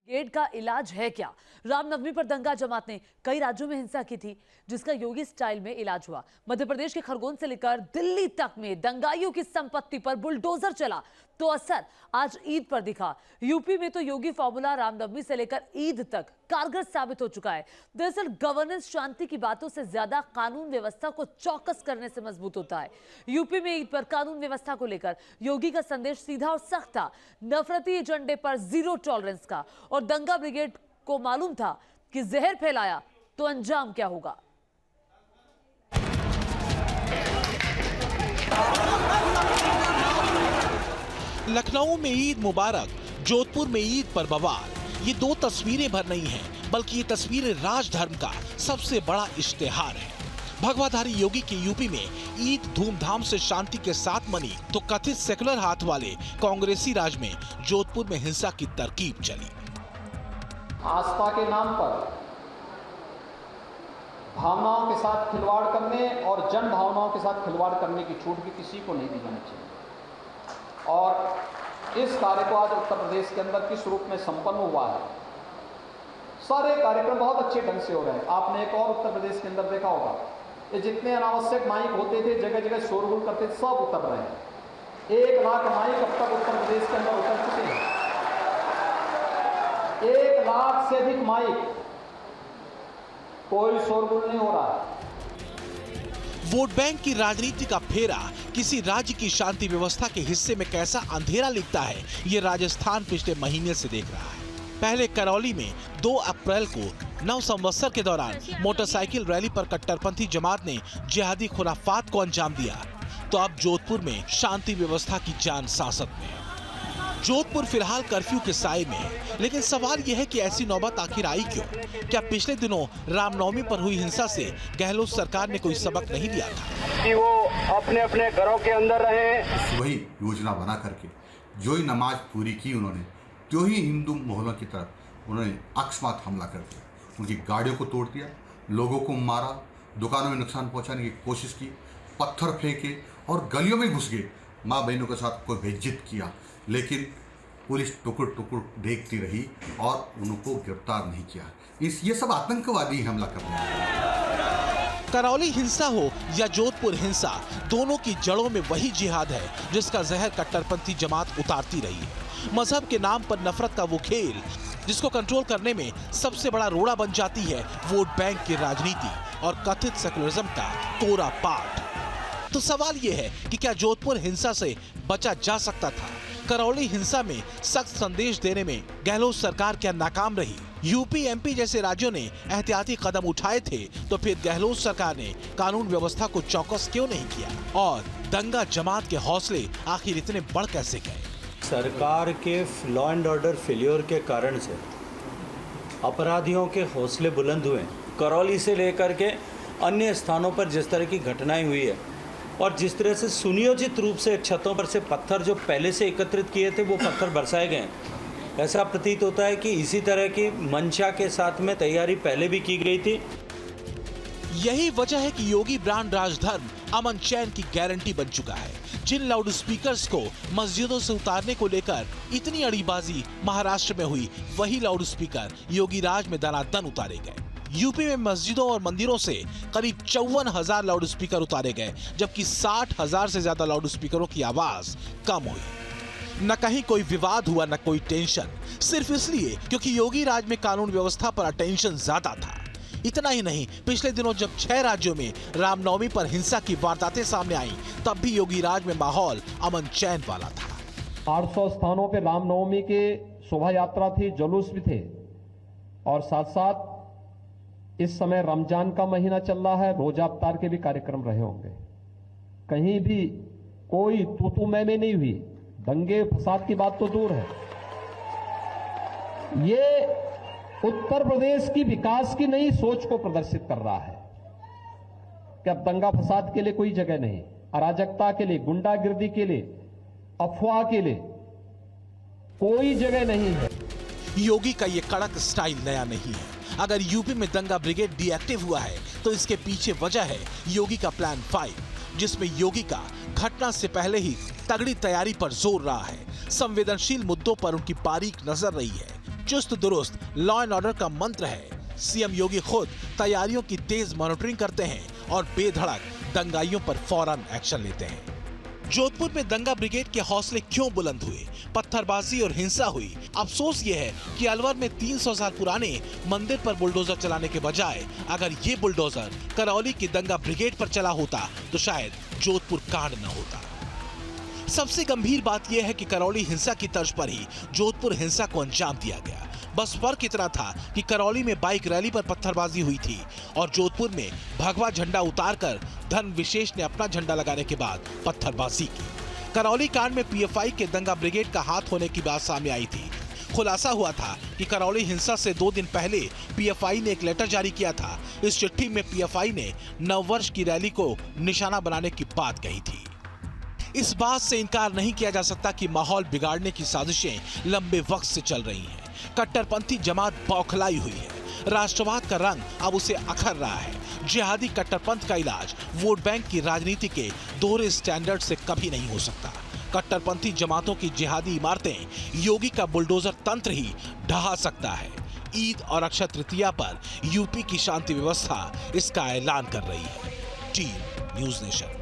Gate का इलाज है क्या? रामनवमी पर दंगा जमात ने कई राज्यों में हिंसा की थी, जिसका योगी स्टाइल में इलाज हुआ। मध्य प्रदेश के खरगोन से लेकर दिल्ली तक में दंगाइयों की संपत्ति पर बुलडोजर चला, तो असर आज ईद पर दिखा। यूपी में तो योगी फॉर्मूला रामनवमी से लेकर ईद तक कारगर साबित हो चुका है। दरअसल गवर्नेंस शांति की बातों से ज्यादा कानून व्यवस्था को चौकस करने से मजबूत होता है। यूपी में ईद पर कानून व्यवस्था को लेकर योगी का संदेश सीधा और सख्त था, नफरती एजेंडे पर जीरो टॉलरेंस का। और दंगा ब्रिगेड को मालूम था कि जहर फैलाया तो अंजाम क्या होगा। लखनऊ में ईद मुबारक, जोधपुर में ईद पर बवाल। ये दो तस्वीरें भर नहीं हैं, बल्कि ये तस्वीरें राजधर्म का सबसे बड़ा इश्तेहार है। भगवाधारी योगी के यूपी में ईद धूमधाम से शांति के साथ मनी, तो कथित सेकुलर हाथ वाले कांग्रेसी राज में जोधपुर में हिंसा की तरकीब चली। आस्था के नाम पर भावनाओं के साथ खिलवाड़ करने और जन भावनाओं के साथ खिलवाड़ करने की छूट भी किसी को नहीं दी जानी चाहिए। और इस कार्य को आज उत्तर प्रदेश के अंदर किस रूप में संपन्न हुआ है। सारे कार्यक्रम बहुत अच्छे ढंग से हो रहे हैं। आपने एक और उत्तर प्रदेश के अंदर देखा होगा, ये जितने अनावश्यक माइक होते थे, जगह जगह शोरगुल करते थे, सब उतर रहे हैं। 1 लाख माइक अब तक उत्तर प्रदेश के अंदर उतर चुके हैं। 1 लाख से अधिक माइक, कोई शोरगुल नहीं हो रहा है। वोट बैंक की राजनीति का फेरा किसी राज्य की शांति व्यवस्था के हिस्से में कैसा अंधेरा लिखता है, ये राजस्थान पिछले महीने से देख रहा है। पहले करौली में 2 अप्रैल को नव संवत्सर के दौरान मोटरसाइकिल रैली पर कट्टरपंथी जमात ने जिहादी खुराफात को अंजाम दिया, तो अब जोधपुर में शांति व्यवस्था की जान सांसत में। जोधपुर फिलहाल कर्फ्यू के साए में है, लेकिन सवाल यह है कि ऐसी नौबत आखिर आई क्यों? क्या पिछले दिनों रामनवमी पर हुई हिंसा से गहलोत सरकार ने कोई सबक नहीं लिया था कि वो अपने अपने घरों के अंदर रहे? वही योजना बना करके जो ही नमाज पूरी की उन्होंने, तो ही हिंदू मोहल्लों की तरफ उन्होंने अकस्मात हमला कर दिया। उनकी गाड़ियों को तोड़ दिया, लोगों को मारा, दुकानों में नुकसान पहुंचाने की कोशिश की, पत्थर फेंके और गलियों में घुस गए। माँ बहनों के साथ कोई बेइज्जत किया, लेकिन पुलिस टुकुर टुकुर देखती रही और उनको गिरफ्तार नहीं किया। ये सब आतंकवादी हमला कर रहे हैं। करौली हिंसा हो या जोधपुर हिंसा, दोनों की जड़ों में वही जिहाद है जिसका जहर कट्टरपंथी जमात उतारती रही है। मजहब के नाम पर नफरत का वो खेल, जिसको कंट्रोल करने में सबसे बड़ा रोड़ा बन जाती है वोट बैंक की राजनीति और कथित सेकुलरिज्म का कोरा पाठ। तो सवाल ये है कि क्या जोधपुर हिंसा से बचा जा सकता था? करौली हिंसा में सख्त संदेश देने में गहलोत सरकार क्या नाकाम रही? यूपी एमपी जैसे राज्यों ने एहतियाती कदम उठाए थे, तो फिर गहलोत सरकार ने कानून व्यवस्था को चौकस क्यों नहीं किया? और दंगा जमात के हौसले आखिर इतने बढ़ कैसे गए? सरकार के लॉ एंड ऑर्डर फेल्योर के कारण से अपराधियों के हौसले बुलंद हुए। करौली से लेकर के अन्य स्थानों पर जिस तरह की घटनाएं हुई है और जिस तरह से सुनियोजित रूप से छतों पर से पत्थर जो पहले से एकत्रित किए थे वो पत्थर बरसाए गए, ऐसा प्रतीत होता है कि इसी तरह की मंशा के साथ में तैयारी पहले भी की गई थी। यही वजह है कि योगी ब्रांड राजधर्म अमन चैन की गारंटी बन चुका है। जिन लाउड स्पीकर्स को मस्जिदों से उतारने को लेकर इतनी अड़ीबाजी महाराष्ट्र में हुई, वही लाउड स्पीकर योगी राज में दनादन उतारे गए। यूपी में मस्जिदों और मंदिरों से करीब 54,000 लाउड स्पीकर उतारे गए, जबकि 60,000 से ज्यादा लाउड स्पीकरों की आवाज कम हुई। न कहीं कोई विवाद हुआ, न कोई टेंशन, सिर्फ इसलिए क्योंकि योगी राज में कानून व्यवस्था पर अटेंशन ज्यादा था। इतना ही नहीं, पिछले दिनों जब 6 राज्यों में रामनवमी पर हिंसा की वारदातें सामने आई, तब भी योगी राज में माहौल अमन चैन वाला था। 800 स्थानों पे रामनवमी के शोभा यात्रा थी, जुलूस भी थे, और साथ साथ इस समय रमजान का महीना चल रहा है, रोजा अफ्तार के भी कार्यक्रम रहे होंगे। कहीं भी कोई तू मैं नहीं हुई, दंगे फसाद की बात तो दूर है। ये उत्तर प्रदेश की विकास की नई सोच को प्रदर्शित कर रहा है कि अब दंगा फसाद के लिए कोई जगह नहीं, अराजकता के लिए, गुंडागिर्दी के लिए, अफवाह के लिए कोई जगह नहीं है। योगी का ये कड़क स्टाइल नया नहीं है। अगर यूपी में दंगा ब्रिगेड डीएक्टिव हुआ है, तो इसके पीछे वजह है योगी का प्लान 5, जिसमें योगी का घटना से पहले ही तगड़ी तैयारी पर जोर रहा है। संवेदनशील मुद्दों पर उनकी बारीक नजर रही है। चुस्त दुरुस्त लॉ एंड ऑर्डर का मंत्र है। सीएम योगी खुद तैयारियों की तेज मॉनिटरिंग करते हैं और बेधड़क दंगाइयों पर फौरन एक्शन लेते हैं। जोधपुर में दंगा ब्रिगेड के हौसले क्यों बुलंद हुए? पत्थरबाजी और हिंसा हुई। अफसोस ये है कि अलवर में 300 साल पुराने मंदिर पर बुलडोजर चलाने के बजाय अगर ये बुलडोजर करौली की दंगा ब्रिगेड पर चला होता तो शायद जोधपुर कांड न होता। सबसे गंभीर बात यह है कि करौली हिंसा की तर्ज पर ही जोधपुर हिंसा को अंजाम दिया गया। बस फर्क इतना था कि करौली में बाइक रैली पर पत्थरबाजी हुई थी और जोधपुर में भगवा झंडा उतारकर धन विशेष ने अपना झंडा लगाने के बाद पत्थरबाजी की। करौली कांड में पीएफआई के दंगा ब्रिगेड का हाथ होने की बात सामने आई थी। खुलासा हुआ था कि करौली हिंसा से 2 दिन पहले पीएफआई ने एक लेटर जारी किया था। इस चिट्ठी में पीएफआई ने नववर्ष की रैली को निशाना बनाने की बात कही थी। इस बात से इनकार नहीं किया जा सकता कि माहौल बिगाड़ने की साजिशें लंबे वक्त से चल रही हैं। कट्टरपंथी जमात बौखलाई हुई है। राष्ट्रवाद का रंग अब उसे अखर रहा है। जिहादी कट्टरपंथ का इलाज वोट बैंक की राजनीति के दोहरे स्टैंडर्ड से कभी नहीं हो सकता। कट्टरपंथी जमातों की जिहादी इमारतें योगी का बुलडोजर तंत्र ही ढहा सकता है। ईद और अक्षय तृतीया पर यूपी की शांति व्यवस्था इसका ऐलान कर रही है। Team news nation.